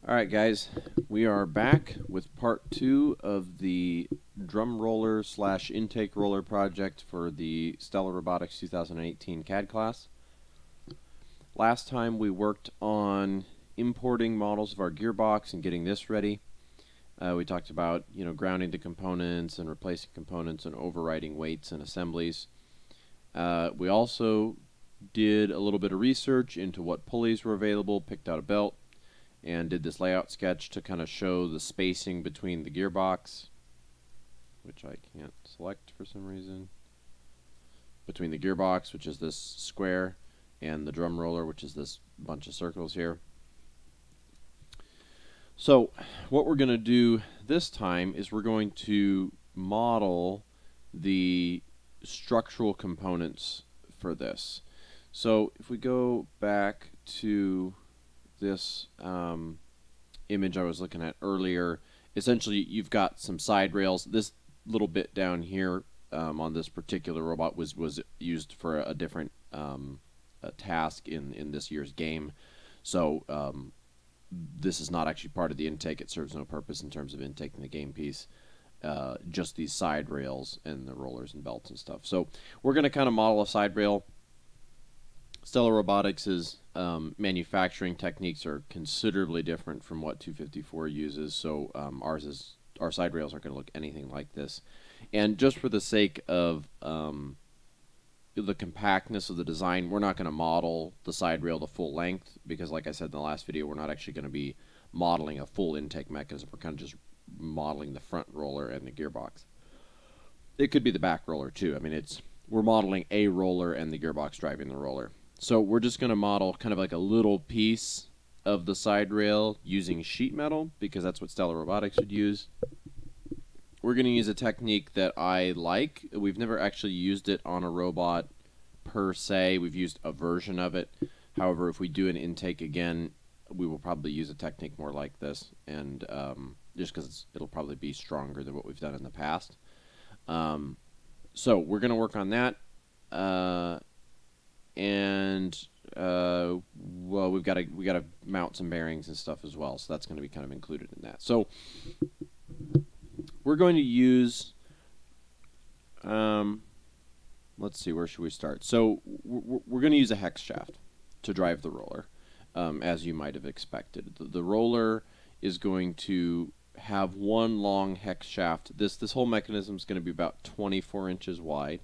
Alright guys, we are back with part 2 of the drum roller / intake roller project for the Stellar Robotics 2018 CAD class. Last time we worked on importing models of our gearbox and getting this ready. We talked about grounding the components and replacing components and overriding weights and assemblies. We also did a little bit of research into what pulleys were available, picked out a belt, and did this layout sketch to kind of show the spacing between the gearbox, which I can't select for some reason, between the gearbox, which is this square, and the drum roller, which is this bunch of circles here. So what we're going to do this time is we're going to model the structural components for this. So if we go back to this image I was looking at earlier, essentially you've got some side rails. This little bit down here on this particular robot was used for a different task in this year's game. So this is not actually part of the intake. It serves no purpose in terms of intaking the game piece. Just these side rails and the rollers and belts and stuff. So we're going to kind of model a side rail. Stellar Robotics' manufacturing techniques are considerably different from what 254 uses, so our side rails aren't going to look anything like this. And just for the sake of the compactness of the design, we're not going to model the side rail to full length, because like I said in the last video, we're not actually going to be modeling a full intake mechanism. We're kind of just modeling the front roller and the gearbox. It could be the back roller too. I mean, we're modeling a roller and the gearbox driving the roller. So we're just going to model kind of like a little piece of the side rail using sheet metal, because that's what Stellar Robotics would use. We're going to use a technique that I like. We've never actually used it on a robot per se. We've used a version of it. However, if we do an intake again, we will probably use a technique more like this, and just because it'll probably be stronger than what we've done in the past. So we're going to work on that. Well, we got to mount some bearings and stuff as well, so that's going to be kind of included in that. So we're going to use, let's see, where should we start? So we're going to use a hex shaft to drive the roller, as you might have expected. The roller is going to have one long hex shaft. This whole mechanism is going to be about 24 inches wide.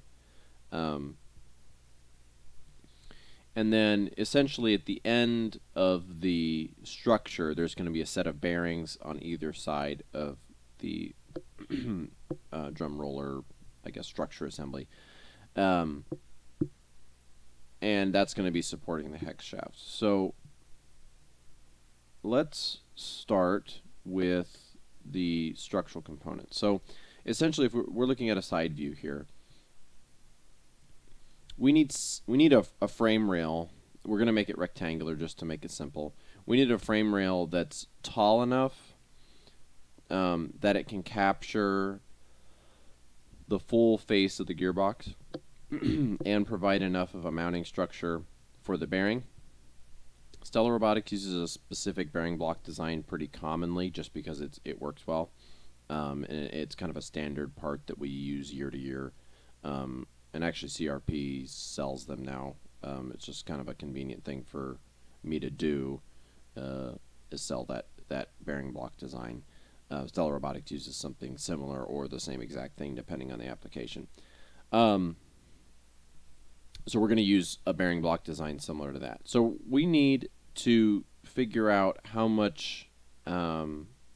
And then essentially at the end of the structure, there's going to be a set of bearings on either side of the drum roller, I guess, structure assembly. And that's going to be supporting the hex shaft. So let's start with the structural components. So essentially, if we're looking at a side view here, we need a frame rail. We're going to make it rectangular just to make it simple. We need a frame rail that's tall enough that it can capture the full face of the gearbox and provide enough of a mounting structure for the bearing. Stellar Robotics uses a specific bearing block design pretty commonly just because it works well. And it's kind of a standard part that we use year to year. And actually CRP sells them now. It's just kind of a convenient thing for me to do, is sell that bearing block design. Stellar Robotics uses something similar or the same exact thing depending on the application. So we're going to use a bearing block design similar to that. So we need to figure out how much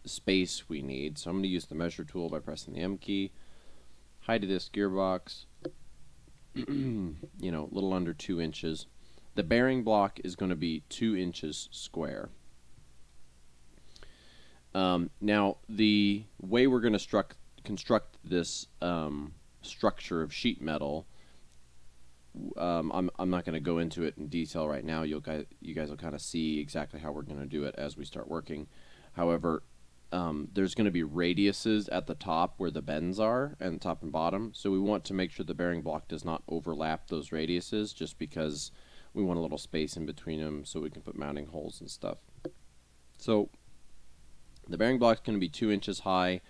space we need. So I'm going to use the measure tool by pressing the M key. Height of this gearbox, a little under 2 inches. The bearing block is going to be 2 inches square. Now, the way we're going to construct this structure of sheet metal, I'm not going to go into it in detail right now. You guys will kind of see exactly how we're going to do it as we start working. However, there's going to be radiuses at the top where the bends are, and top and bottom. So we want to make sure the bearing block does not overlap those radiuses, just because we want a little space in between them so we can put mounting holes and stuff. So The bearing block is going to be 2 inches high.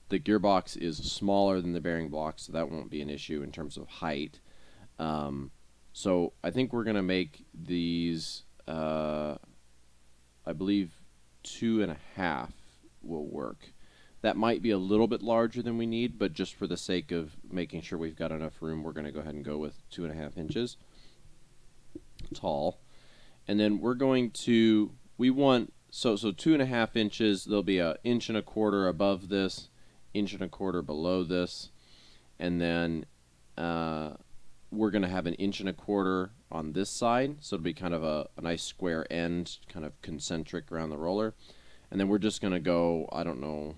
The gearbox is smaller than the bearing block, so that won't be an issue in terms of height. So I think we're going to make these, I believe 2.5 will work. That might be a little bit larger than we need, but just for the sake of making sure we've got enough room, we're going to go ahead and go with 2.5 inches tall. And then we're going to, we want, so 2.5 inches, there'll be 1.25 inches above this, 1.25 inches below this, and then we're going to have 1.25 inches on this side, so it'll be kind of a nice square end, kind of concentric around the roller. And then we're just going to go, I don't know,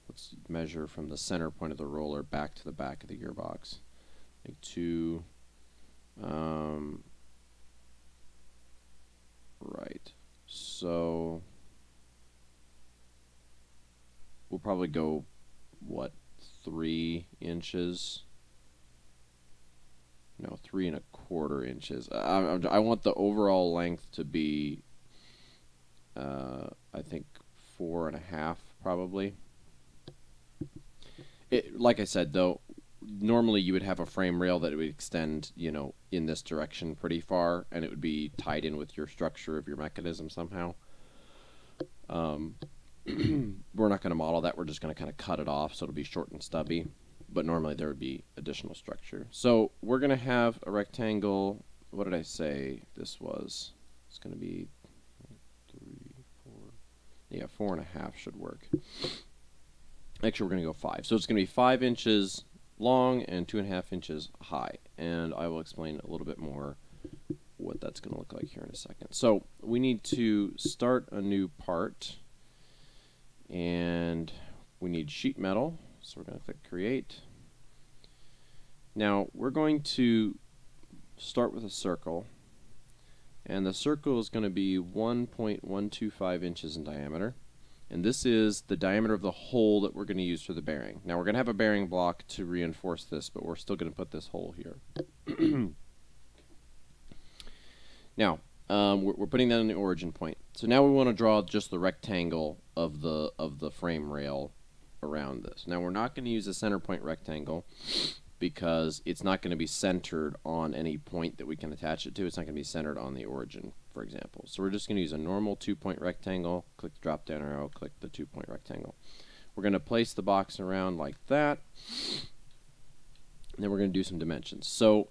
let's measure from the center point of the roller back to the back of the gearbox. Like 2, right. So we'll probably go, what, 3 inches? No, 3.25 inches. I want the overall length to be, I think 4.5 probably. Like I said, though, normally you would have a frame rail that would extend, you know, in this direction pretty far, and it would be tied in with your structure of your mechanism somehow. We're not going to model that. We're just going to kind of cut it off so it'll be short and stubby. But normally there would be additional structure. So we're going to have a rectangle. What did I say this was? It's going to be 3, 4. Yeah, 4.5 should work. Actually, we're going to go 5. So it's going to be 5 inches long and 2.5 inches high. And I will explain a little bit more what that's going to look like here in a second. So we need to start a new part. And we need sheet metal. So we're going to click Create. Now we're going to start with a circle, and the circle is going to be 1.125 inches in diameter, and this is the diameter of the hole that we're going to use for the bearing. Now we're going to have a bearing block to reinforce this, but we're still going to put this hole here. Now we're putting that in the origin point. So now we want to draw just the rectangle of the frame rail around this. Now we're not going to use a center point rectangle because it's not going to be centered on any point that we can attach it to. It's not going to be centered on the origin, for example. So we're just going to use a normal 2-point rectangle, click the drop down arrow, click the 2-point rectangle. We're going to place the box around like that, and then we're going to do some dimensions. So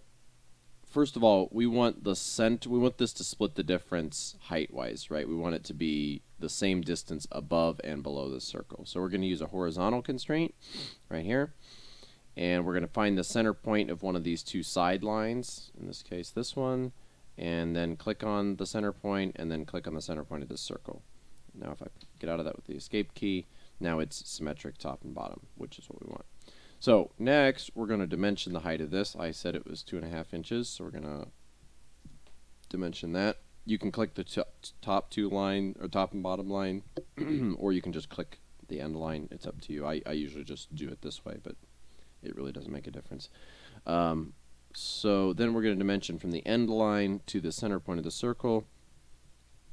first of all, we want the we want this to split the difference height-wise, right? We want it to be the same distance above and below the circle. So we're going to use a horizontal constraint right here, and we're going to find the center point of one of these 2 side lines, in this case this one, and then click on the center point, and then click on the center point of this circle. Now if I get out of that with the escape key, now it's symmetric top and bottom, which is what we want. So next we're going to dimension the height of this. I said it was 2.5 inches, so we're going to dimension that. You can click the top 2 line, or top and bottom line, or you can just click the end line. It's up to you. I usually just do it this way, but it really doesn't make a difference. So then we're going to dimension from the end line to the center point of the circle.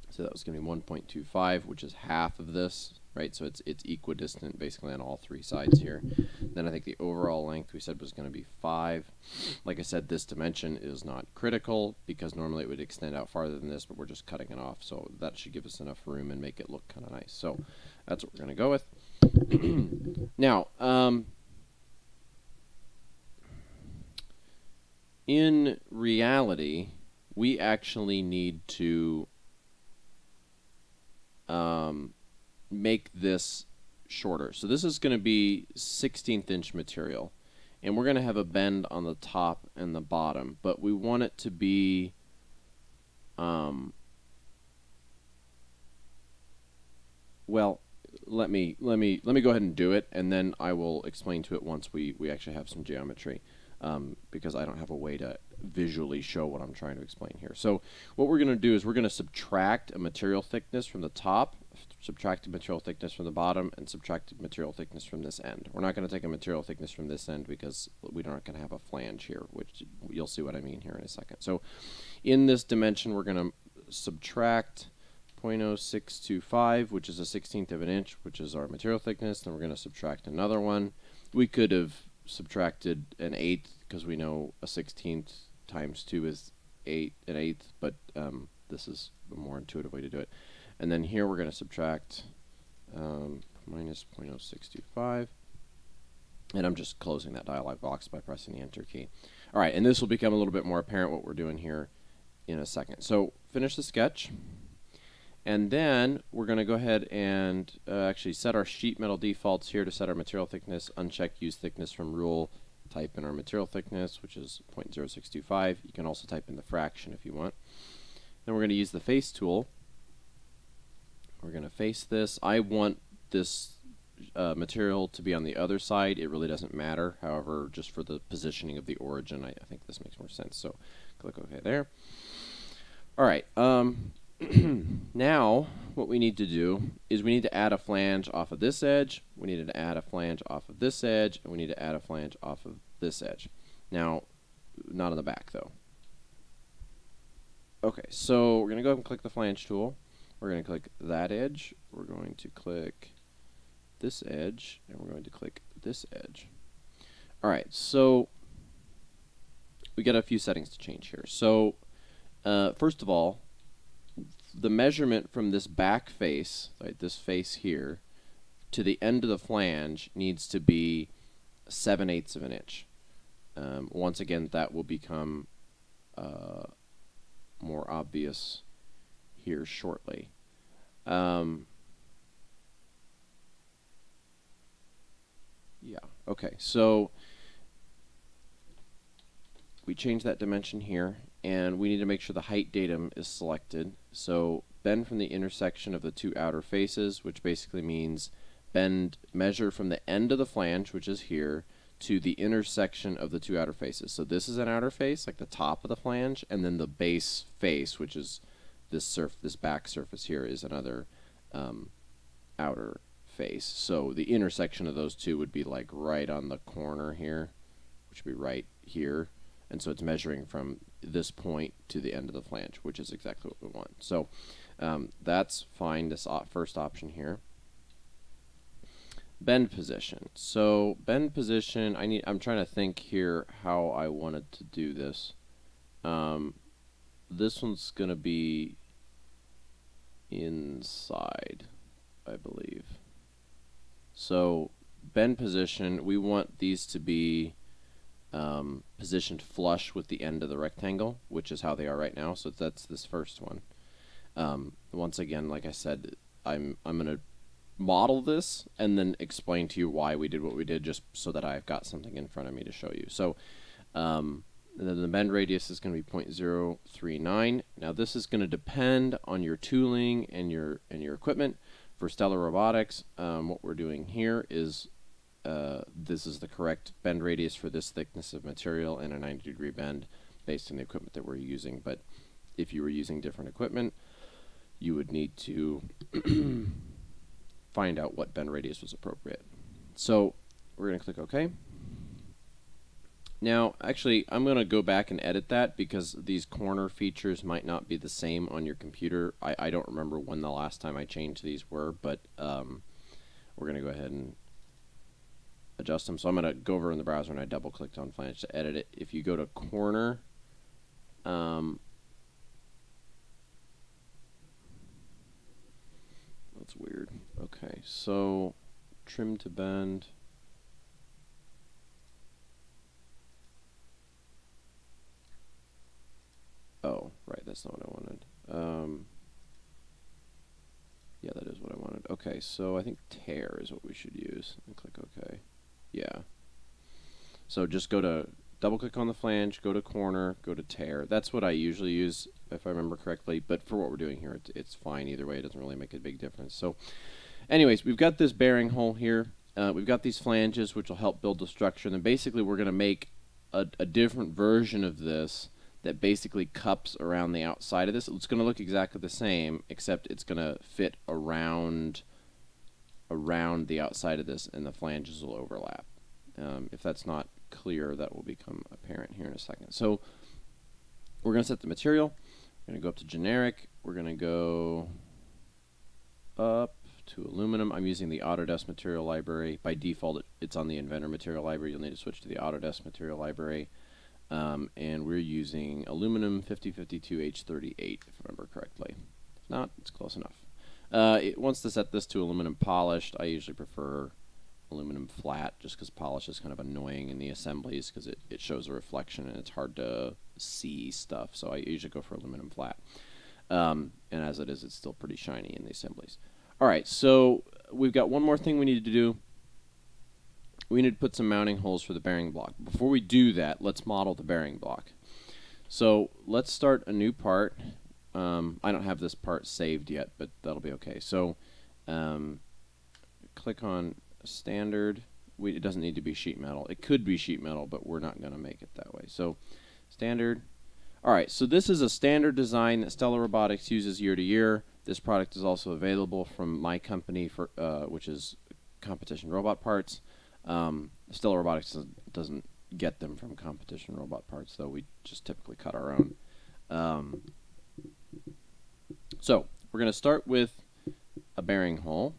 So that was going to be 1.25, which is half of this, right? So it's equidistant basically on all 3 sides here. Then I think the overall length we said was going to be 5. Like I said, this dimension is not critical because normally it would extend out farther than this, but we're just cutting it off. So that should give us enough room and make it look kind of nice. So that's what we're going to go with. Now, in reality, we actually need to make this shorter. So this is going to be 16th inch material, and we're going to have a bend on the top and the bottom, but we want it to be well, let me go ahead and do it, and then I will explain to it once we actually have some geometry, because I don't have a way to visually show what I'm trying to explain here. So what we're going to do is we're going to subtract a material thickness from the top, subtract a material thickness from the bottom, and subtract a material thickness from this end. We're not going to take a material thickness from this end because we're not going to have a flange here, which you'll see what I mean here in a second. So in this dimension, we're going to subtract 0.0625, which is a 1/16 of an inch, which is our material thickness. Then we're going to subtract another one. We could have subtracted an 1/8 because we know a 1/16 times 2 is 1/8, but this is a more intuitive way to do it. And then here we're going to subtract minus 0.0625. And I'm just closing that dialog box by pressing the Enter key. All right, and this will become a little bit more apparent what we're doing here in a second. So finish the sketch. And then we're going to go ahead and actually set our Sheetmetal Defaults here to set our material thickness. Uncheck Use Thickness from Rule. Type in our material thickness, which is 0.0625. You can also type in the fraction if you want. Then we're going to use the Face tool. We're going to face this. I want this material to be on the other side. It really doesn't matter. However, just for the positioning of the origin, I think this makes more sense. So click OK there. All right. Now, what we need to do is we need to add a flange off of this edge. We need to add a flange off of this edge, and we need to add a flange off of this edge. Now, not on the back though. Okay, so we're going to go ahead and click the flange tool. We're going to click that edge. We're going to click this edge, and we're going to click this edge. All right, so we got a few settings to change here. So first of all, the measurement from this back face, right, this face here, to the end of the flange needs to be 7/8 of an inch. Once again, that will become more obvious here shortly. Yeah, okay, so we change that dimension here, and we need to make sure the height datum is selected. So bend from the intersection of the two outer faces, which basically means measure from the end of the flange, which is here, to the intersection of the two outer faces. So this is an outer face, like the top of the flange, and then the base face, which is this back surface here, is another outer face. So the intersection of those two would be like right on the corner here, which would be right here. And so it's measuring from this point to the end of the flange, which is exactly what we want. So that's fine, this first option here. Bend position. So bend position, I'm trying to think here how I wanted to do this. This one's going to be inside, I believe. So bend position, we want these to be positioned flush with the end of the rectangle, which is how they are right now. So that's this first one. Once again, like I said, I'm going to model this and then explain to you why we did what we did, just so that I've got something in front of me to show you. So then the bend radius is going to be 0.039. Now this is going to depend on your tooling and your equipment. For Stellar Robotics, what we're doing here is this is the correct bend radius for this thickness of material and a 90-degree bend based on the equipment that we're using. But if you were using different equipment, you would need to find out what bend radius was appropriate. So we're going to click OK. Now, actually, I'm going to go back and edit that because these corner features might not be the same on your computer. I don't remember when the last time I changed these were, but we're going to go ahead and adjust them. So I'm going to go over in the browser, and I double-clicked on Flange to edit it. If you go to corner, that's weird. Okay, so trim to bend. Oh, right, that's not what I wanted. Yeah, that is what I wanted. Okay, so I think tear is what we should use. And click OK. Yeah. So just go to, double-click on the flange, go to corner, go to tear. That's what I usually use, if I remember correctly. But for what we're doing here, it's fine either way. It doesn't really make a big difference. So anyways, we've got this bearing hole here. We've got these flanges, which will help build the structure. And then basically we're going to make a different version of this that basically cups around the outside of this. It's going to look exactly the same, except it's going to fit around the outside of this, and the flanges will overlap. If that's not clear, that will become apparent here in a second. So we're going to set the material. We're going to go up to generic. We're going to go up to aluminum. I'm using the Autodesk material library. By default, it's on the Inventor material library. You'll need to switch to the Autodesk material library. And we're using aluminum 5052H38, if I remember correctly. If not, it's close enough. It wants to set this to aluminum polished. I usually prefer aluminum flat, just because polish is kind of annoying in the assemblies because it shows a reflection and it's hard to see stuff. So I usually go for aluminum flat. And as it is, it's still pretty shiny in the assemblies. All right, so we've got one more thing we need to do. We need to put some mounting holes for the bearing block. Before we do that, let's model the bearing block. So let's start a new part. I don't have this part saved yet, but that'll be okay. So click on standard. It doesn't need to be sheet metal. It could be sheet metal, but we're not going to make it that way. So standard. All right, so this is a standard design that Stellar Robotics uses year to year. This product is also available from my company, which is Competition Robot Parts. Stellar Robotics doesn't get them from Competition Robot Parts, though we just typically cut our own. So we're going to start with a bearing hole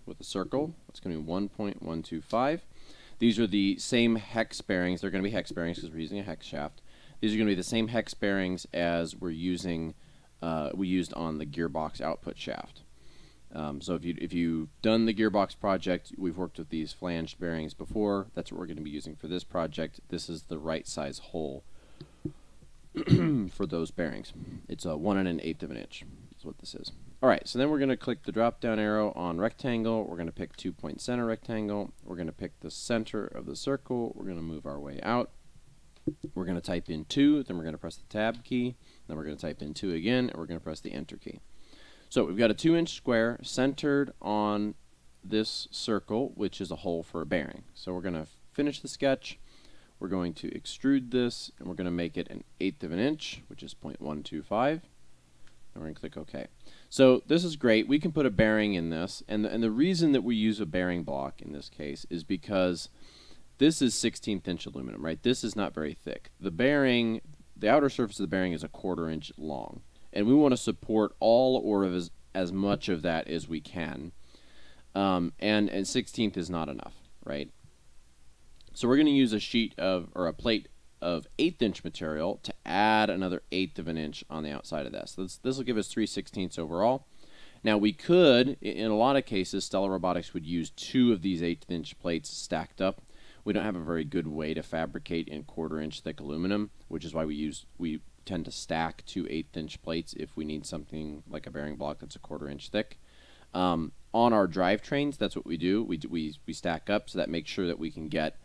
with a circle. It's going to be 1.125. These are the same hex bearings. They're going to be hex bearings because we're using a hex shaft. These are going to be the same hex bearings as we used on the gearbox output shaft. So if you've done the gearbox project, we've worked with these flanged bearings before. That's what we're going to be using for this project. This is the right size hole for those bearings. It's a 1 1/8 of an inch. That's what this is. All right, so then we're going to click the drop down arrow on rectangle. We're going to pick 2-point center rectangle. We're going to pick the center of the circle. We're going to move our way out. We're going to type in 2, then we're going to press the tab key, then we're going to type in 2 again, and we're going to press the enter key. So we've got a 2-inch square centered on this circle, which is a hole for a bearing. So we're going to finish the sketch. We're going to extrude this, and we're going to make it 1/8 of an inch, which is 0.125. And we're going to click OK. So this is great. We can put a bearing in this, and the reason that we use a bearing block in this case is because this is 16th inch aluminum, right? This is not very thick. The bearing, the outer surface of the bearing is 1/4 inch long, and we want to support all or as much of that as we can. And 16th is not enough, right? So we're going to use a plate of 1/8 inch material to add another 1/8 of an inch on the outside of this. So this will give us 3/16 overall. Now we could, in a lot of cases, Stellar Robotics would use 2 of these 1/8 inch plates stacked up. We don't have a very good way to fabricate in 1/4 inch thick aluminum, which is why we tend to stack 2 1/8 inch plates if we need something like a bearing block that's 1/4 inch thick. On our drivetrains, that's what we do. We stack up, so that makes sure that we can get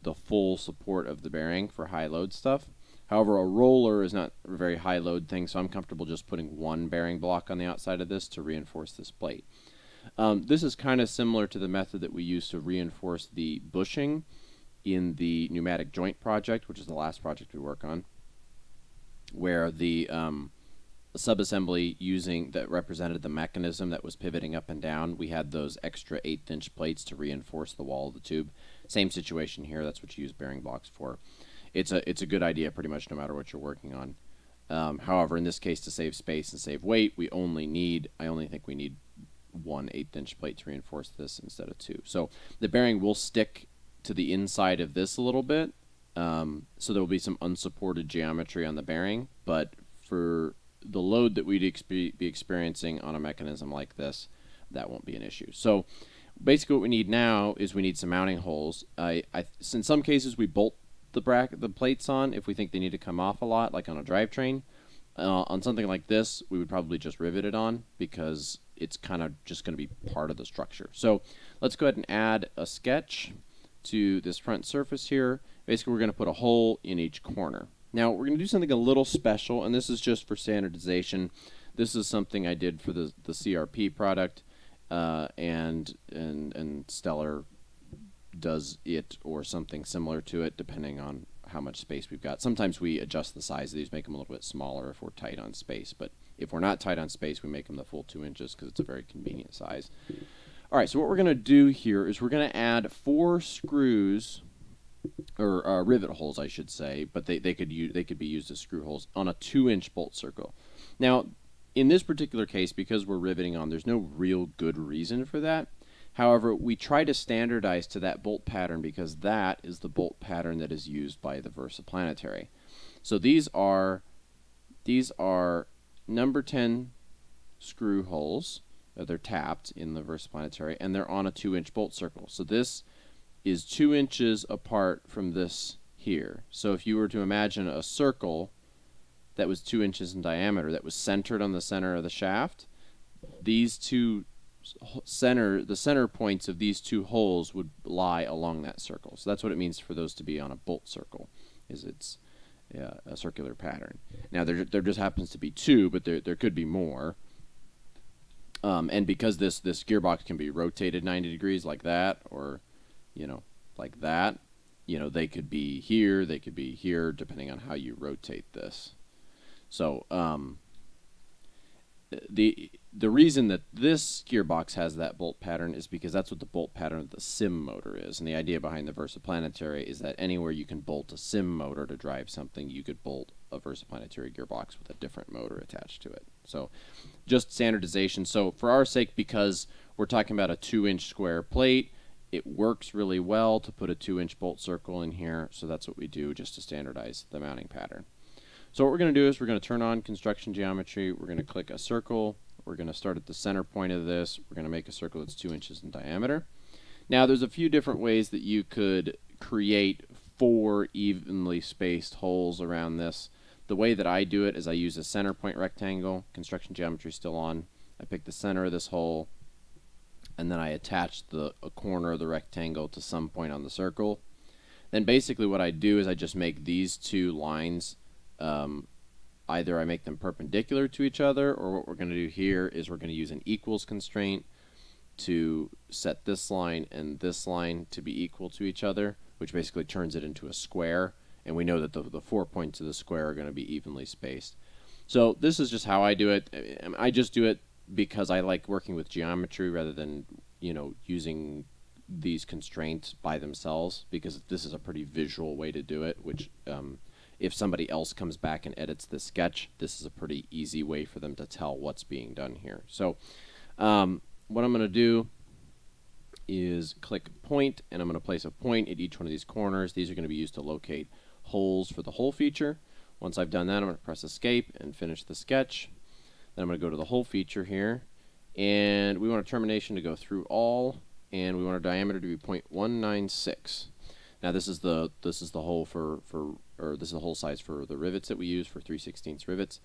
the full support of the bearing for high load stuff. However, a roller is not a very high load thing, so I'm comfortable just putting 1 bearing block on the outside of this to reinforce this plate. This is kind of similar to the method that we use to reinforce the bushing in the pneumatic joint project, which is the last project we work on, where the subassembly that represented the mechanism that was pivoting up and down, we had those extra 1/8 inch plates to reinforce the wall of the tube. Same situation here. That's what you use bearing blocks for. It's a good idea pretty much no matter what you're working on. However, in this case, to save space and save weight, I only think we need 1 1/8 inch plate to reinforce this instead of 2. So the bearing will stick to the inside of this a little bit, so there will be some unsupported geometry on the bearing, but for the load that we'd be experiencing on a mechanism like this, that won't be an issue. So basically what we need now is we need some mounting holes. In some cases we bolt the plates on if we think they need to come off a lot, like on a drivetrain. On something like this, we would probably just rivet it on because it's kind of just going to be part of the structure. So let's go ahead and add a sketch to this front surface here. Basically, we're going to put a hole in each corner. Now, we're going to do something a little special, and this is just for standardization. This is something I did for the CRP product, and Stellar does it or something similar to it, depending on how much space we've got. Sometimes we adjust the size of these, make them a little bit smaller if we're tight on space, but if we're not tight on space, we make them the full 2 inches because it's a very convenient size. All right, so what we're going to do here is we're going to add 4 screws, or rivet holes, I should say, but they could be used as screw holes on a 2-inch bolt circle. Now, in this particular case, because we're riveting on, there's no real good reason for that. However, we try to standardize to that bolt pattern because that is the bolt pattern that is used by the VersaPlanetary. So these are number 10 screw holes. They're tapped in the VersaPlanetary, and they're on a 2-inch bolt circle. So this is 2 inches apart from this here. So if you were to imagine a circle that was 2 inches in diameter, that was centered on the center of the shaft, these two the center points of these two holes would lie along that circle. So that's what it means for those to be on a bolt circle, is it's a circular pattern. Now there just happens to be 2, but there could be more. And because this gearbox can be rotated 90 degrees like that, or like that, they could be here, they could be here, depending on how you rotate this. So the reason that this gearbox has that bolt pattern is because that's what the bolt pattern of the sim motor is. And the idea behind the VersaPlanetary is that anywhere you can bolt a sim motor to drive something, you could bolt a VersaPlanetary gearbox with a different motor attached to it. So just standardization. So for our sake, because we're talking about a 2-inch square plate, it works really well to put a 2-inch bolt circle in here. So that's what we do, just to standardize the mounting pattern. So what we're going to do is we're going to turn on construction geometry. We're going to click a circle. We're going to start at the center point of this. We're going to make a circle that's 2 inches in diameter. Now there's a few different ways that you could create 4 evenly spaced holes around this. The way that I do it is I use a center point rectangle. Construction geometry is still on. I pick the center of this hole, and then I attach a corner of the rectangle to some point on the circle. Then basically what I do is I just make these 2 lines, either I make them perpendicular to each other, or what we're going to do here is we're going to use an equals constraint to set this line and this line to be equal to each other, which basically turns it into a square. And we know that the 4 points of the square are going to be evenly spaced. So this is just how I do it. I just do it because I like working with geometry rather than using these constraints by themselves, because this is a pretty visual way to do it, which if somebody else comes back and edits the sketch, this is a pretty easy way for them to tell what's being done here. So what I'm going to do is click point, and I'm going to place a point at each one of these corners. These are going to be used to locate holes for the hole feature. Once I've done that, I'm going to press escape and finish the sketch. Then I'm going to go to the hole feature here, and we want a termination to go through all, and we want our diameter to be 0.196. Now this is the hole this is the hole size for the rivets that we use for 3/16 rivets.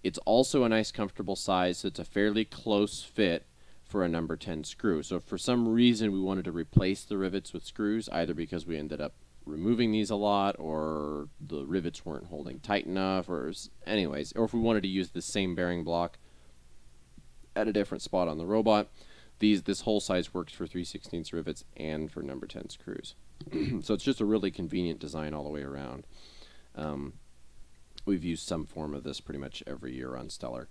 It's also a nice comfortable size, so it's a fairly close fit for a number 10 screw. So if for some reason we wanted to replace the rivets with screws, either because we ended up removing these a lot, or the rivets weren't holding tight enough, or anyways, or if we wanted to use the same bearing block at a different spot on the robot, this hole size works for 3/16 rivets and for number 10 screws. So it's just a really convenient design all the way around. We've used some form of this pretty much every year on Stellar.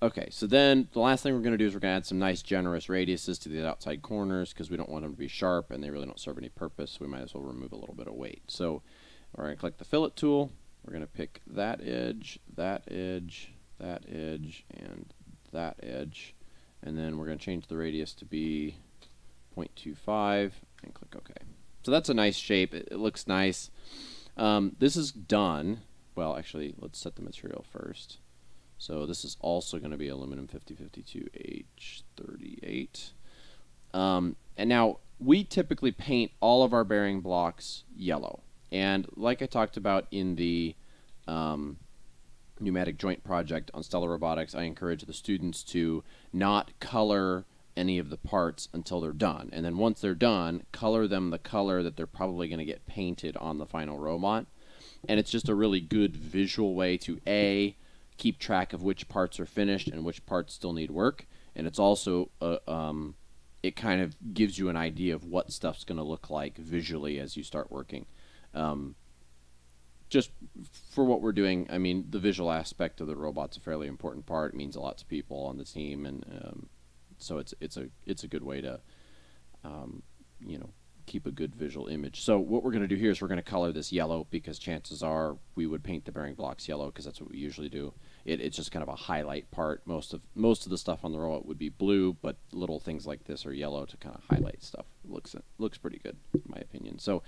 Okay, so then the last thing we're going to do is we're going to add some nice generous radiuses to the outside corners, because we don't want them to be sharp and they really don't serve any purpose. We might as well remove a little bit of weight. So we're going to click the fillet tool. We're going to pick that edge, that edge, that edge, and that edge. And then we're going to change the radius to be 0.25 and click OK. So that's a nice shape. It looks nice. This is done. Well, actually, let's set the material first. So this is also going to be aluminum 5052H38. And now we typically paint all of our bearing blocks yellow. And like I talked about in the pneumatic joint project on Stellar Robotics, I encourage the students to not color any of the parts until they're done. And then once they're done, color them the color that they're probably going to get painted on the final robot. And it's just a really good visual way to keep track of which parts are finished and which parts still need work. And it's also it kind of gives you an idea of what stuff's going to look like visually as you start working. Just for what we're doing, I mean, the visual aspect of the robot's a fairly important part. It means a lot to people on the team, and so it's a good way to keep a good visual image. So what we're going to do here is we're going to color this yellow, because chances are we would paint the bearing blocks yellow, because that's what we usually do. It's just kind of a highlight part. Most of the stuff on the robot would be blue, but little things like this are yellow to kind of highlight stuff. It looks pretty good in my opinion. So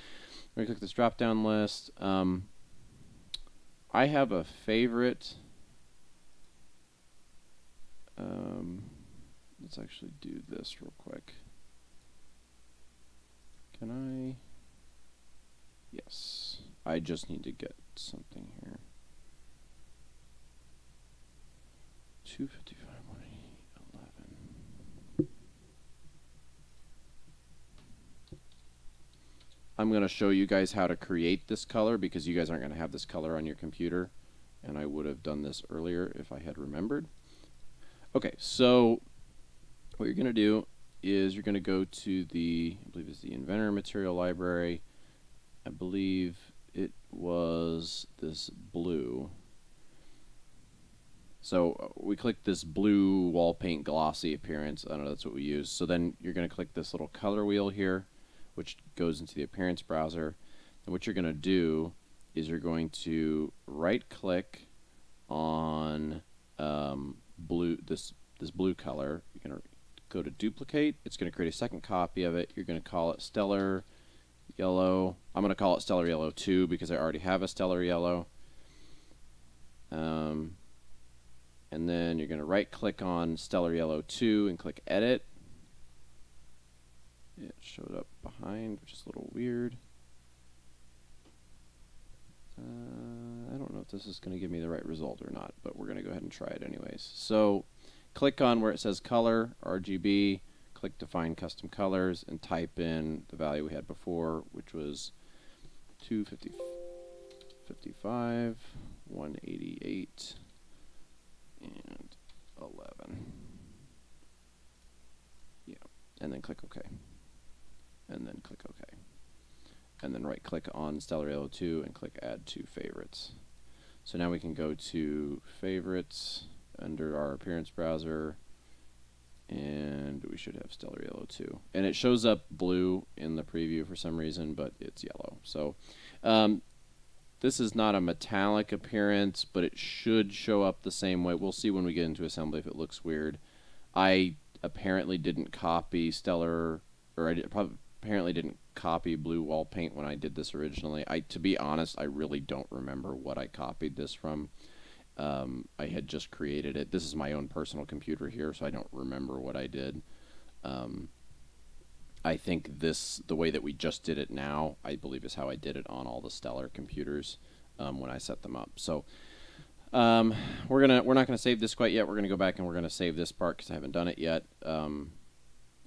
we're going to click this drop down list. I have a favorite. Let's actually do this real quick. Can I? Yes. I just need to get something here. 255, 111. I'm going to show you guys how to create this color, because you guys aren't going to have this color on your computer, and I would have done this earlier if I had remembered. Okay, so what you're going to do is you're going to go to the, I believe it's the Inventor material library. I believe it was this blue. So we click this blue wall paint glossy appearance. I don't know, that's what we use. So then you're going to click this little color wheel here, which goes into the appearance browser. And what you're going to do is you're going to right click on blue, this blue color. You're going to go to duplicate. It's going to create a second copy of it. You're going to call it Stellar Yellow. I'm going to call it Stellar Yellow 2 because I already have a Stellar Yellow. And then you're going to right click on Stellar Yellow 2 and click Edit. It showed up behind, which is a little weird. I don't know if this is going to give me the right result or not, but we're going to go ahead and try it anyways. So click on where it says color, RGB, click define custom colors, and type in the value we had before, which was 255, 188, and 11. Yeah, and then click OK. And then click OK. And then right click on Stellar Yellow 2 and click Add to Favorites. So now we can go to Favorites under our appearance browser, and we should have Stellar Yellow 2. And it shows up blue in the preview for some reason, but it's yellow. So this is not a metallic appearance, but it should show up the same way. We'll see when we get into assembly if it looks weird. I apparently didn't copy Stellar, or I apparently didn't copy blue wall paint when I did this originally. To be honest, I really don't remember what I copied this from. I had just created it. This is my own personal computer here, so I don't remember what I did. I think the way that we just did it now, I believe is how I did it on all the Stellar computers when I set them up. So we're not gonna save this quite yet. We're gonna go back and we're gonna save this part because I haven't done it yet.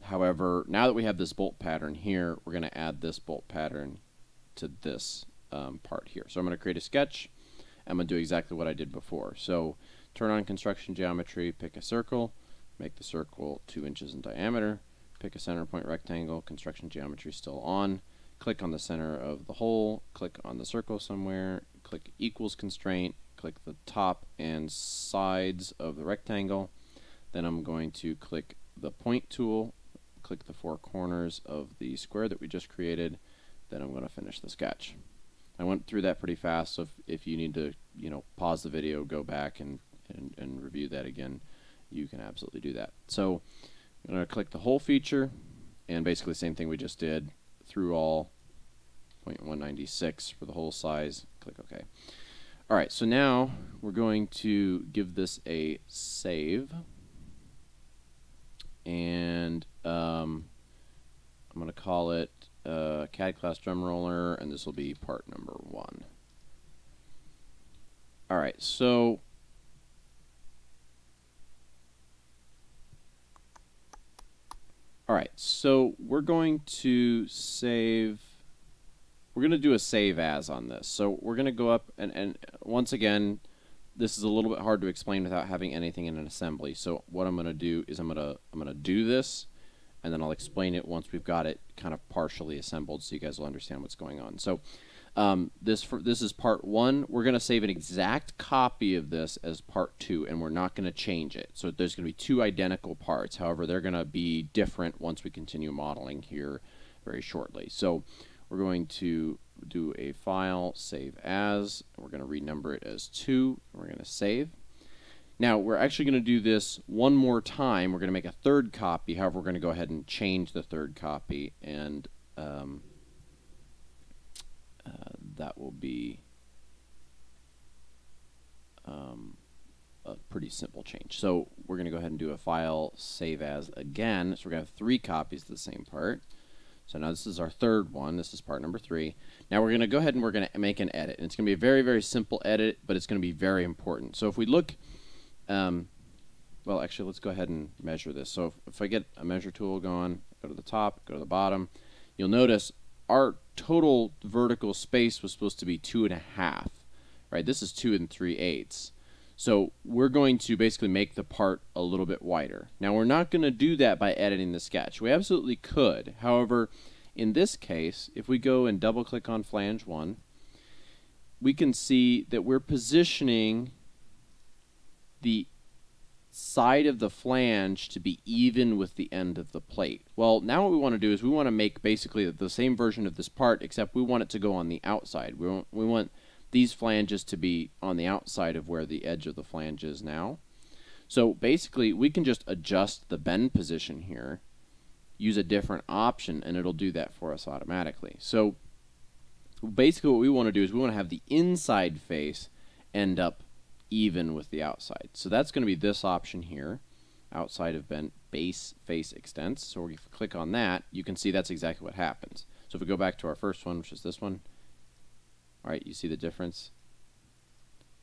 However, now that we have this bolt pattern here, we're going to add this bolt pattern to this part here. So I'm going to create a sketch. I'm going to do exactly what I did before. So turn on construction geometry, pick a circle, make the circle 2 inches in diameter, pick a center point rectangle, construction geometry still on, click on the center of the hole, click on the circle somewhere, click equals constraint, click the top and sides of the rectangle. Then I'm going to click the point tool, click the 4 corners of the square that we just created. Then I'm going to finish the sketch. I went through that pretty fast, so if you need to, pause the video, go back and review that again, you can absolutely do that. So I'm going to click the whole feature, and basically the same thing we just did, through all, 0.196 for the whole size, click OK. Alright, so now we're going to give this a save. And I'm going to call it CAD class drum roller, and this will be part number 1. Alright, so we're going to save, we're going to do a save as on this. So we're going to go up and once again, this is a little bit hard to explain without having anything in an assembly. So what I'm going to do is I'm going to do this, and then I'll explain it once we've got it kind of partially assembled, so you guys will understand what's going on. So this is part 1. We're going to save an exact copy of this as part 2, and we're not going to change it. So there's going to be 2 identical parts. However, they're going to be different once we continue modeling here very shortly. So we're going to do a file, save as, and we're going to renumber it as 2, and we're going to save. Now we're actually going to do this one more time. We're going to make a third copy. However, we're going to go ahead and change the third copy, and that will be a pretty simple change. So we're going to go ahead and do a file, save as again. So we're going to have 3 copies of the same part. So now this is our third one. This is part number 3. Now we're going to go ahead and we're going to make an edit. And it's going to be a very, very simple edit, but it's going to be very important. So if we look, well, actually, let's go ahead and measure this. So if I get a measure tool going, go to the top, go to the bottom, you'll notice our total vertical space was supposed to be 2.5, right? This is 2 3/8. So we're going to basically make the part a little bit wider. Now we're not going to do that by editing the sketch. We absolutely could. However, in this case, if we go and double click on flange 1, we can see that we're positioning the side of the flange to be even with the end of the plate. Well, now what we want to do is we want to make basically the same version of this part, except we want it to go on the outside. We want these flanges to be on the outside of where the edge of the flange is now. So basically we can just adjust the bend position here, use a different option, and it'll do that for us automatically. So basically what we want to do is we want to have the inside face end up even with the outside. So that's going to be this option here, outside of bend base face extents. So if we click on that, you can see that's exactly what happens. So if we go back to our first one, which is this one, all right, you see the difference?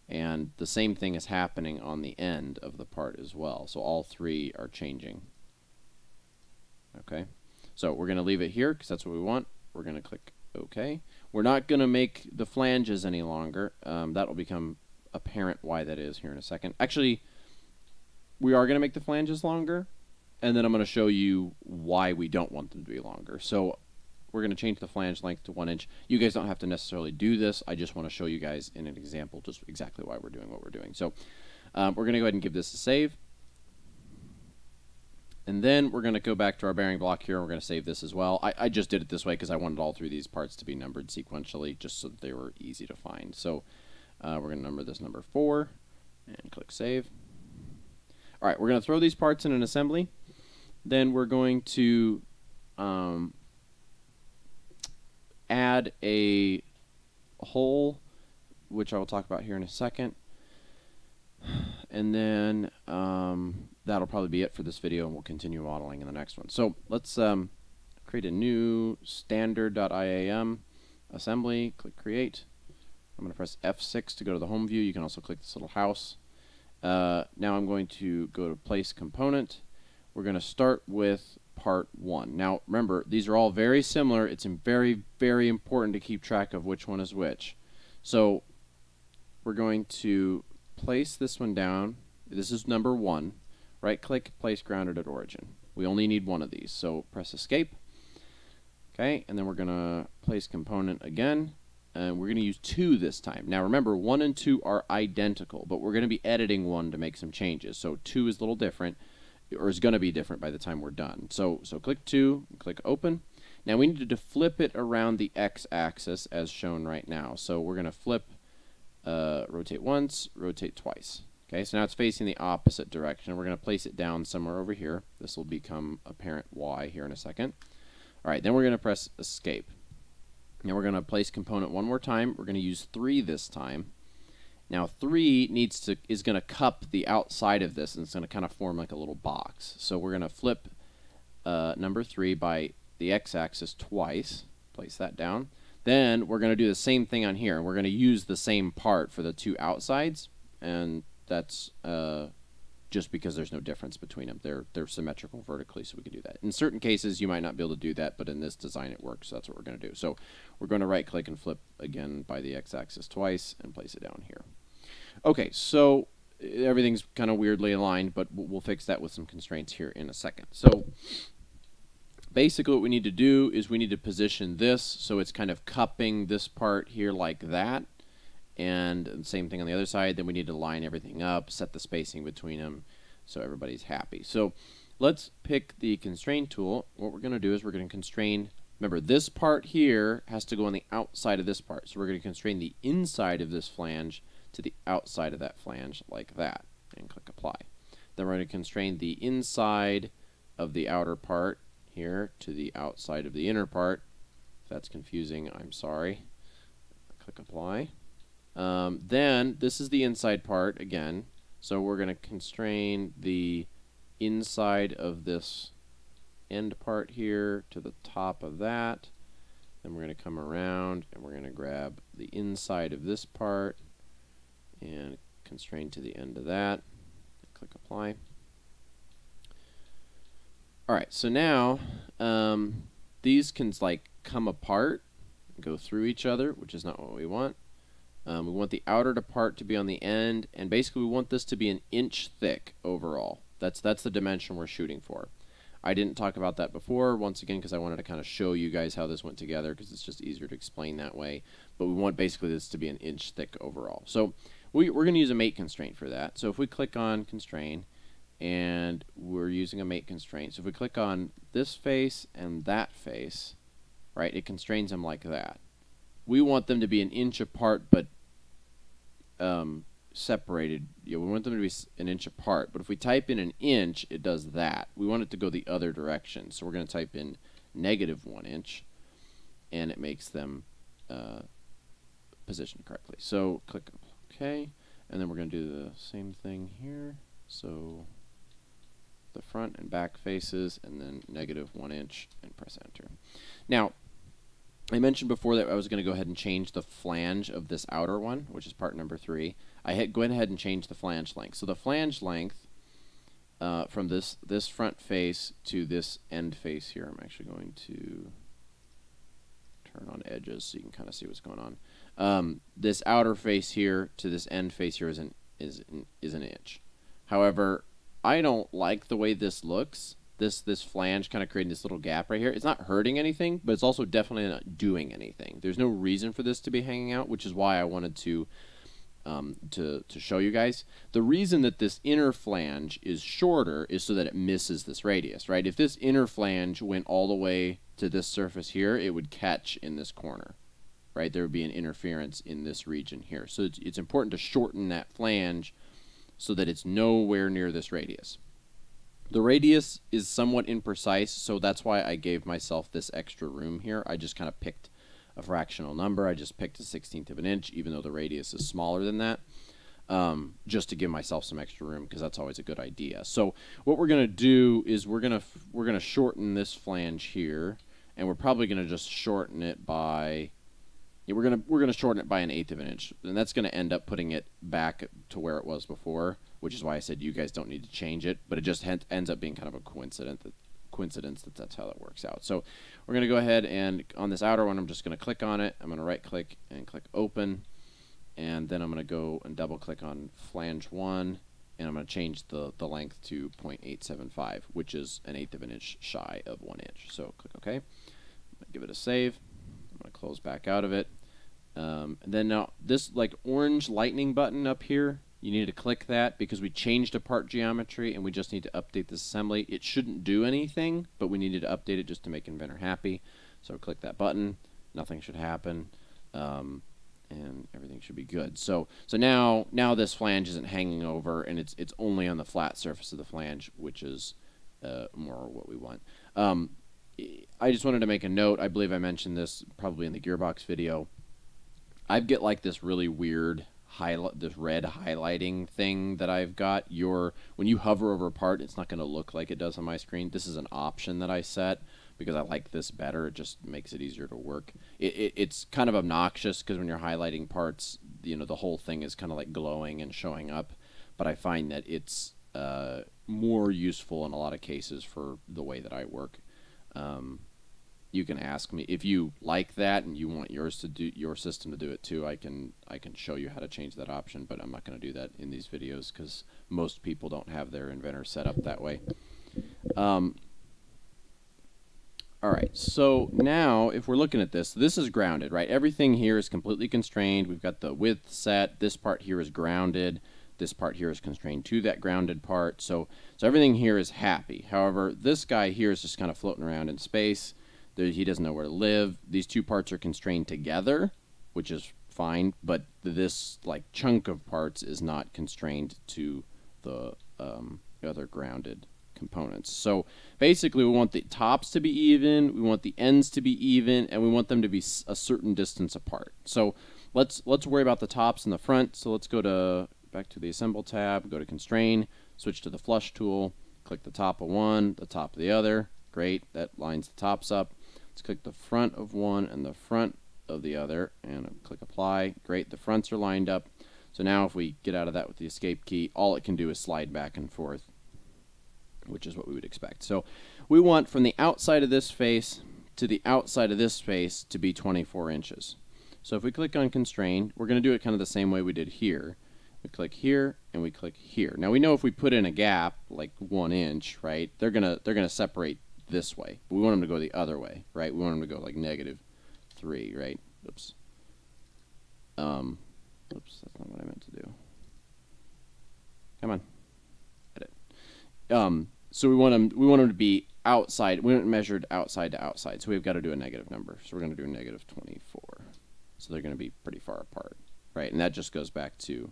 And the same thing is happening on the end of the part as well. So all 3 are changing. Okay, so we're going to leave it here because that's what we want. We're going to click OK. We're not going to make the flanges any longer. That will become apparent why that is here in a second. Actually, we are going to make the flanges longer, and then I'm going to show you why we don't want them to be longer. So we're going to change the flange length to 1 inch. You guys don't have to necessarily do this. I just want to show you guys in an example just exactly why we're doing what we're doing. So we're going to go ahead and give this a save. And then we're going to go back to our bearing block here, and we're going to save this as well. I just did it this way because I wanted all 3 of these parts to be numbered sequentially just so that they were easy to find. So we're going to number this number 4 and click save. All right, we're going to throw these parts in an assembly. Then we're going to add a hole, which I will talk about here in a second, and then that'll probably be it for this video, and we'll continue modeling in the next one. So let's create a new standard.iam assembly, click create. I'm going to press F6 to go to the home view. You can also click this little house. Now I'm going to go to place component. We're going to start with part 1. Now remember, these are all very similar. It's very, very important to keep track of which one is which. So we're going to place this one down. This is number 1. Right click, place grounded at origin. We only need one of these, so press escape. Okay, and then we're going to place component again, and we're going to use 2 this time. Now remember, 1 and 2 are identical, but we're going to be editing 1 to make some changes. So 2 is a little different, or is going to be different by the time we're done. So click 2, click open. Now we need to flip it around the x-axis as shown right now. So we're going to flip, rotate once, rotate twice. Okay, so now it's facing the opposite direction. We're going to place it down somewhere over here. This will become apparent why here in a second. All right, then we're going to press escape. Now we're going to place component one more time. We're going to use 3 this time. Now 3 is going to cup the outside of this, and it's going to kind of form like a little box. So we're going to flip number 3 by the x-axis twice. Place that down. Then we're going to do the same thing on here. We're going to use the same part for the 2 outsides, and that's just because there's no difference between them. They're symmetrical vertically, so we can do that. In certain cases, you might not be able to do that, but in this design it works, so that's what we're going to do. So we're going to right-click and flip again by the x-axis twice and place it down here. Okay, so everything's kind of weirdly aligned, but we'll fix that with some constraints here in a second. So basically what we need to do is we need to position this so it's kind of cupping this part here like that. And the same thing on the other side. Then we need to line everything up, set the spacing between them so everybody's happy. So let's pick the constrain tool. What we're going to do is we're going to constrain Remember, this part here has to go on the outside of this part. So we're going to constrain the inside of this flange to the outside of that flange like that. And click apply. Then we're going to constrain the inside of the outer part here to the outside of the inner part. If that's confusing, I'm sorry. Click apply. Then this is the inside part again. So we're going to constrain the inside of this end part here to the top of that. Then we're going to come around and we're going to grab the inside of this part and constrain to the end of that. Click apply. Alright, so now these can like come apart and go through each other, which is not what we want. We want the outer part to be on the end, and basically we want this to be 1 inch thick overall. That's the dimension we're shooting for. I didn't talk about that before, once again, because I wanted to kind of show you guys how this went together, because it's just easier to explain that way. But we want basically this to be 1 inch thick overall. So we're going to use a mate constraint for that. So if we click on Constrain, and we're using a mate constraint. So if we click on this face and that face, right, it constrains them like that. We want them to be 1 inch apart, but separated. Yeah, we want them to be 1 inch apart, but if we type in 1 inch, it does that. We want it to go the other direction, so we're going to type in -1 inch, and it makes them positioned correctly. So click OK, and then we're going to do the same thing here. So the front and back faces, and then -1 inch, and press enter. Now, I mentioned before that I was going to go ahead and change the flange of this outer one, which is part number 3. I went ahead and changed the flange length. So the flange length from this front face to this end face here, I'm actually going to turn on edges so you can kind of see what's going on. This outer face here to this end face here is an inch. However, I don't like the way this looks. This flange kind of creating this little gap right here. It's not hurting anything, but it's also definitely not doing anything. There's no reason for this to be hanging out, which is why I wanted to show you guys. The reason that this inner flange is shorter is so that it misses this radius, right? If this inner flange went all the way to this surface here, it would catch in this corner, right? There would be an interference in this region here. So it's important to shorten that flange so that it's nowhere near this radius. The radius is somewhat imprecise, so that's why I gave myself this extra room here. I just kind of picked a fractional number. I just picked 1/16 of an inch, even though the radius is smaller than that, just to give myself some extra room, because that's always a good idea. So what we're going to do is we're going to shorten this flange here, and we're probably going to just shorten it by we're going to shorten it by 1/8 of an inch, and that's going to end up putting it back to where it was before, which is why I said you guys don't need to change it, but it just ends up being kind of a coincidence that that's how that works out. So we're going to go ahead and on this outer one, I'm just going to click on it. I'm going to right click and click open, and then I'm going to go and double click on flange 1, and I'm going to change the length to 0.875, which is 1/8 of an inch shy of 1 inch. So click OK. I'm going to give it a save. I'm going to close back out of it. And then now this like orange lightning button up here, you need to click that because we changed a part geometry and we just need to update this assembly. It shouldn't do anything, but we needed to update it just to make Inventor happy. So click that button. Nothing should happen, and everything should be good. So now this flange isn't hanging over, and it's only on the flat surface of the flange, which is more what we want. I just wanted to make a note. I believe I mentioned this probably in the gearbox video. I get like this really weird this red highlighting thing that I've got. When you hover over a part, it's not going to look like it does on my screen. This is an option that I set because I like this better. It just makes it easier to work. It's kind of obnoxious because when you're highlighting parts, the whole thing is kind of like glowing and showing up. But I find that it's more useful in a lot of cases for the way that I work. You can ask me if you like that and you want your system to do it too. I can show you how to change that option, but I'm not going to do that in these videos because most people don't have their Inventor set up that way. All right, so now if we're looking at this is grounded, right? Everything here is completely constrained. We've got the width set. This part here is grounded. This part here is constrained to that grounded part. So everything here is happy. However, this guy here is just kind of floating around in space. He doesn't know where to live. These two parts are constrained together, which is fine, but this like chunk of parts is not constrained to the other grounded components. So basically we want the tops to be even, we want the ends to be even, and we want them to be a certain distance apart. So let's worry about the tops and the front. So let's go back to the Assemble tab, go to Constrain, switch to the Flush tool, click the top of one, the top of the other. Great, that lines the tops up. Let's click the front of one and the front of the other, and click Apply. Great, the fronts are lined up. So now if we get out of that with the Escape key, all it can do is slide back and forth, which is what we would expect. So we want from the outside of this face to the outside of this face to be 24 inches. So if we click on Constrain, we're going to do it kind of the same way we did here. We click here and we click here. Now we know if we put in a gap like 1 inch, right, they're gonna separate this way. But we want them to go the other way, right? We want them to go like -3, right? Oops. Oops, that's not what I meant to do. Come on. Edit. So we want them to be outside. We want it measured outside to outside. So we've got to do a negative number. So we're going to do -24. So they're going to be pretty far apart, right? And that just goes back to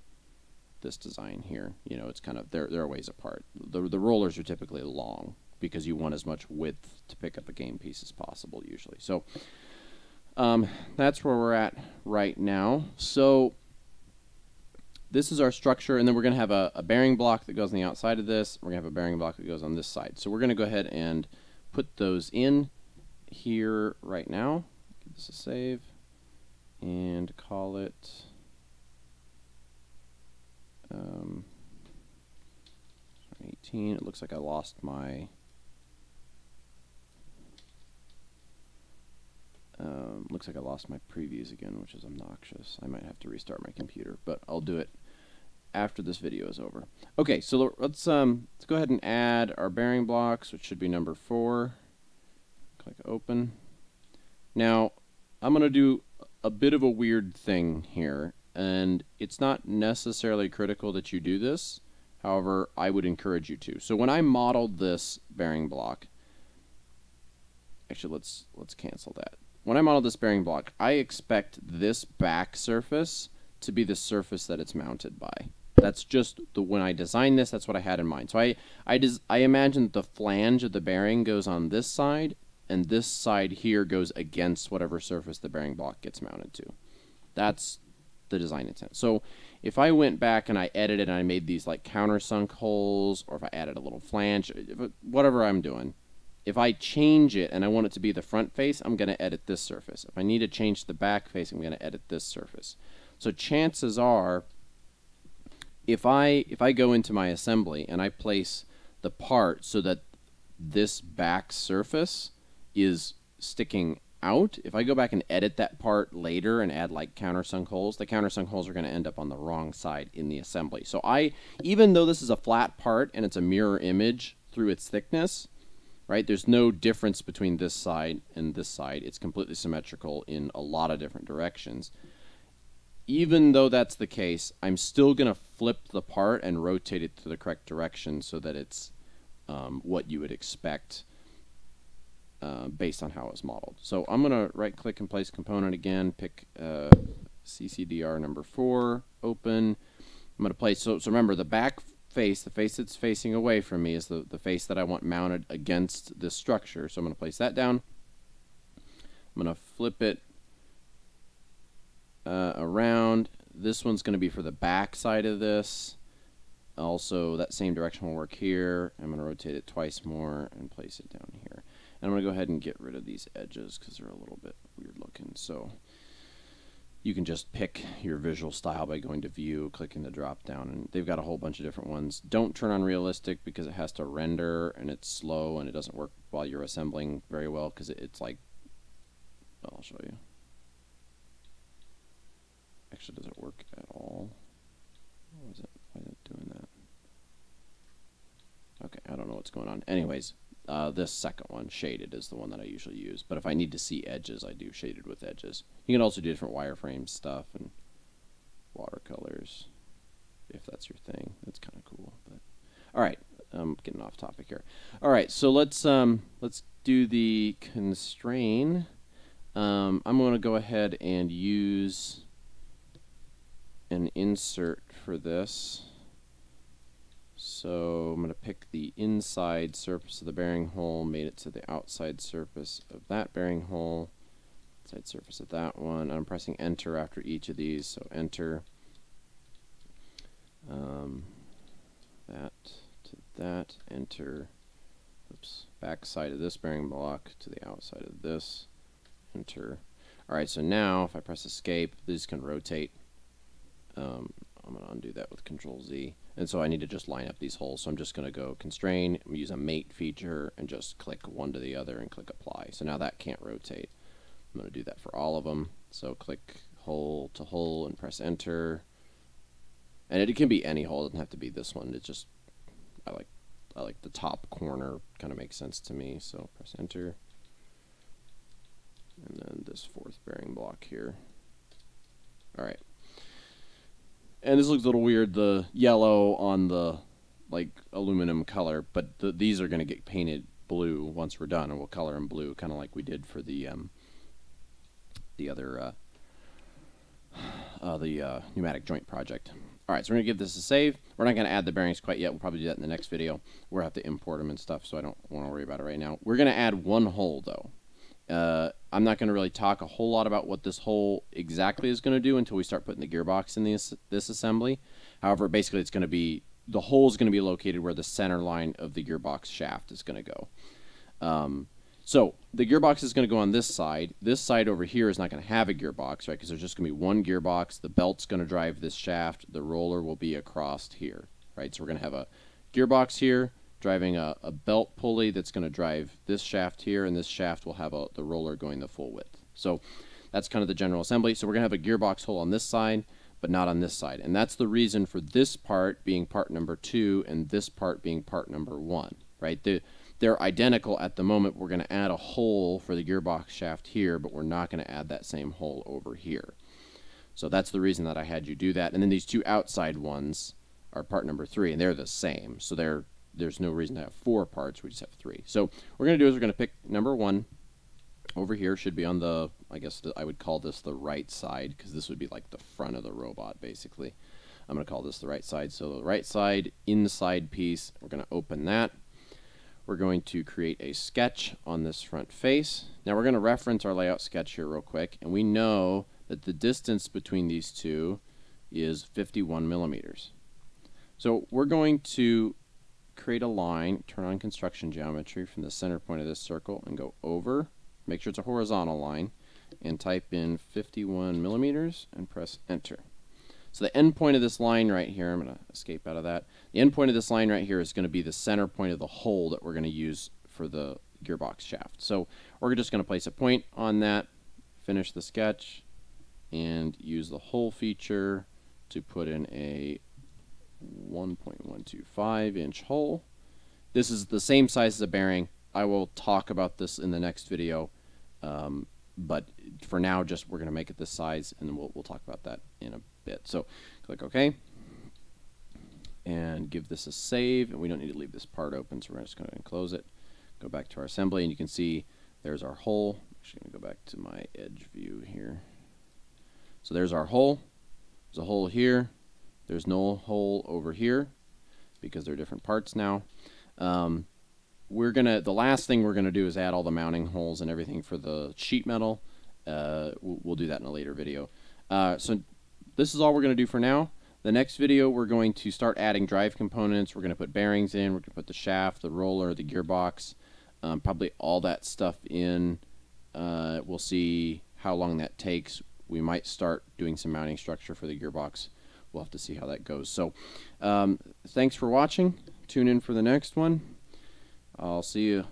this design here. You know, it's kind of they're a ways apart. The rollers are typically long because you want as much width to pick up a game piece as possible usually. So that's where we're at right now. So this is our structure, and then we're going to have a bearing block that goes on the outside of this. We're going to have a bearing block that goes on this side. So we're going to go ahead and put those in here right now. Give this a save and call it 18. It looks like I lost my previews again, which is obnoxious. I might have to restart my computer, but I'll do it after this video is over. Okay, so let's go ahead and add our bearing blocks, which should be number 4. Click Open. Now I'm going to do a bit of a weird thing here, and it's not necessarily critical that you do this. However, I would encourage you to. So when I modeled this bearing block, actually let's cancel that. When I model this bearing block, I expect this back surface to be the surface that it's mounted by. That's just when I designed this, that's what I had in mind. So I imagined the flange of the bearing goes on this side, and this side here goes against whatever surface the bearing block gets mounted to. That's the design intent. So if I went back and I edited and I made these like countersunk holes, or if I added a little flange, whatever I'm doing, if I change it and I want it to be the front face, I'm going to edit this surface. If I need to change the back face, I'm going to edit this surface. So chances are, if I go into my assembly and I place the part so that this back surface is sticking out, if I go back and edit that part later and add like countersunk holes, the countersunk holes are going to end up on the wrong side in the assembly. So even though this is a flat part and it's a mirror image through its thickness, right, there's no difference between this side and this side. It's completely symmetrical in a lot of different directions. Even though that's the case, I'm still going to flip the part and rotate it to the correct direction so that it's what you would expect based on how it's modeled. So I'm going to right click and place component again, pick CCDR number 4, open. I'm going to place, so remember the back face, the face that's facing away from me is the face that I want mounted against this structure. So I'm going to place that down. I'm going to flip it around. This one's going to be for the back side of this. Also, that same direction will work here. I'm going to rotate it twice more and place it down here. And I'm going to go ahead and get rid of these edges because they're a little bit weird looking. So you can just pick your visual style by going to View, clicking the drop down, and they've got a whole bunch of different ones. Don't turn on Realistic because it has to render and it's slow and it doesn't work while you're assembling very well because it's like, well, I'll show you. Actually, does it work at all? Why is it doing that? Okay, I don't know what's going on. Anyways, this second one, shaded, is the one that I usually use. But if I need to see edges, I do shaded with edges. You can also do different wireframe stuff and watercolors if that's your thing. That's kind of cool. But all right, I'm getting off topic here. All right, so let's do the constrain, I'm going to go ahead and use an insert for this. So I'm going to pick the inside surface of the bearing hole, made it to the outside surface of that bearing hole, outside surface of that one. I'm pressing enter after each of these, so enter. That to that, enter. Oops, back side of this bearing block to the outside of this, enter. Alright, so now if I press escape, these can rotate. I'm going to undo that with Control Z. And so I need to just line up these holes. So I'm just going to go Constrain, use a mate feature, and just click one to the other and click apply. So now that can't rotate. I'm going to do that for all of them. So click hole to hole and press enter. And it can be any hole, it doesn't have to be this one. It's just, I like the top corner, kind of makes sense to me. So press enter. And then this fourth bearing block here. Alright. And this looks a little weird, the yellow on the like aluminum color, but these are going to get painted blue once we're done, and we'll color them blue, kind of like we did for the other pneumatic joint project. Alright, so we're going to give this a save. We're not going to add the bearings quite yet. We'll probably do that in the next video. We'll have to import them and stuff, so I don't want to worry about it right now. We're going to add one hole, though. I'm not going to really talk a whole lot about what this hole exactly is going to do until we start putting the gearbox in this assembly. However, basically it's going to be, the hole is going to be located where the center line of the gearbox shaft is going to go. So the gearbox is going to go on this side. This side over here is not going to have a gearbox, right? Because there's just going to be one gearbox. The belt's going to drive this shaft. The roller will be across here, right? So we're going to have a gearbox here, driving a belt pulley that's going to drive this shaft here, and this shaft will have the roller going the full width. So that's kind of the general assembly. So we're going to have a gearbox hole on this side, but not on this side. And that's the reason for this part being part number 2 and this part being part number 1, right? They're identical at the moment. We're going to add a hole for the gearbox shaft here, but we're not going to add that same hole over here. So that's the reason that I had you do that. And then these two outside ones are part number 3, and they're the same. So there's no reason to have 4 parts, we just have 3. So what we're going to do is we're going to pick number 1 over here, should be on the, I guess I would call this the right side, because this would be like the front of the robot, basically. I'm going to call this the right side. So the right side inside piece, we're going to open that. We're going to create a sketch on this front face. Now we're going to reference our layout sketch here real quick, and we know that the distance between these two is 51 millimeters. So we're going to create a line, turn on construction geometry from the center point of this circle and go over, make sure it's a horizontal line, and type in 51 millimeters and press enter. So the end point of this line right here, I'm going to escape out of that, the end point of this line right here is going to be the center point of the hole that we're going to use for the gearbox shaft. So we're just going to place a point on that, finish the sketch, and use the hole feature to put in a 1.125 inch hole. This is the same size as a bearing. I will talk about this in the next video, but for now just we're going to make it this size, and then we'll talk about that in a bit. So click OK and give this a save, and we don't need to leave this part open, so we're just going to close it, go back to our assembly, and you can see there's our hole. I'm actually going to go back to my edge view here. So there's our hole. There's a hole here. There's no hole over here because they're different parts now. The last thing we're gonna do is add all the mounting holes and everything for the sheet metal. We'll do that in a later video. So this is all we're gonna do for now. The next video we're going to start adding drive components. We're gonna put bearings in. We're gonna put the shaft, the roller, the gearbox, probably all that stuff in. We'll see how long that takes. We might start doing some mounting structure for the gearbox. We'll have to see how that goes. So thanks for watching. Tune in for the next one. I'll see you